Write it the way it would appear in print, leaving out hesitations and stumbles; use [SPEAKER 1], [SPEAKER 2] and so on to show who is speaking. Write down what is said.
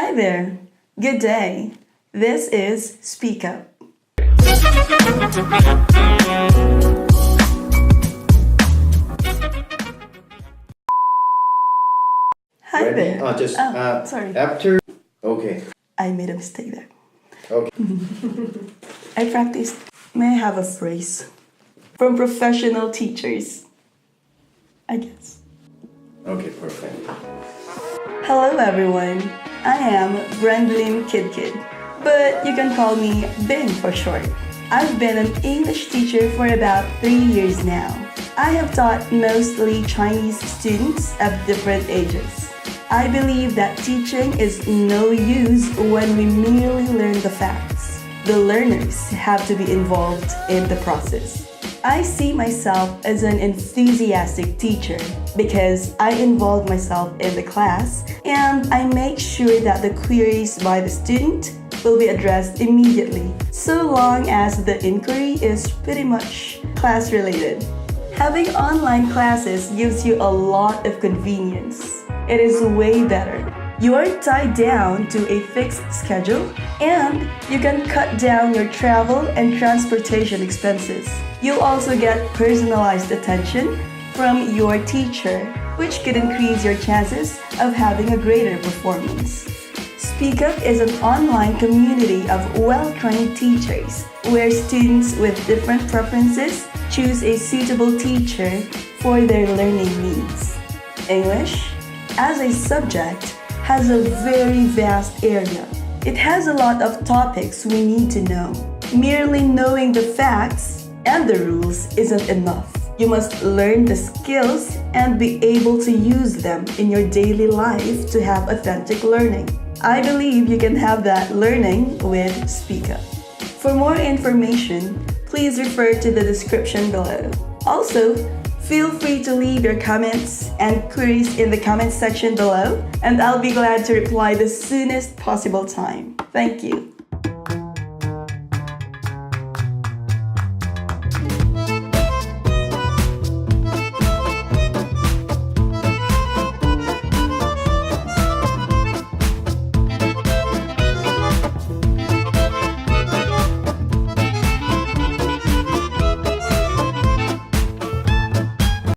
[SPEAKER 1] Hi there. Good day. This is Speak Up. Hi
[SPEAKER 2] Ready?
[SPEAKER 1] there. Sorry.
[SPEAKER 2] After. Okay.
[SPEAKER 1] I made a mistake there.
[SPEAKER 2] Okay.
[SPEAKER 1] I practiced. May I have a phrase from professional teachers? I guess.
[SPEAKER 2] Okay, perfect.
[SPEAKER 1] Hello everyone. I am Brandlin Kid, but you can call me Bin for short. I've been an English teacher for about 3 years now. I have taught mostly Chinese students of different ages. I believe that teaching is no use when we merely learn the facts. The learners have to be involved in the process. I see myself as an enthusiastic teacher because I involve myself in the class and I make sure that the queries by the student will be addressed immediately, so long as the inquiry is pretty much class-related. Having online classes gives you a lot of convenience. It is way better. You aren't tied down to a fixed schedule, and you can cut down your travel and transportation expenses. You'll also get personalized attention from your teacher, which could increase your chances of having a greater performance. Speak Up is an online community of well-trained teachers where students with different preferences choose a suitable teacher for their learning needs. English, as a subject, has a very vast area. It has a lot of topics we need to know. Merely knowing the facts and the rules isn't enough. You must learn the skills and be able to use them in your daily life to have authentic learning. I believe you can have that learning with Speak Up. For more information, please refer to the description below. Also, feel free to leave your comments and queries in the comments section below, and I'll be glad to reply the soonest possible time. Thank you.